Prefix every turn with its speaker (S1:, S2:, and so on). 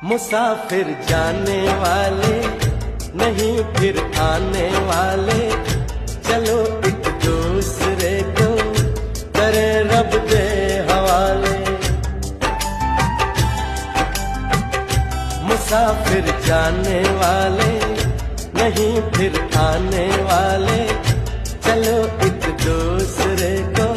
S1: मुसाफिर जाने वाले नहीं फिर आने वाले, चलो एक दूसरे को करे रब दे हवाले। मुसाफिर जाने वाले नहीं फिर आने वाले, चलो एक दूसरे को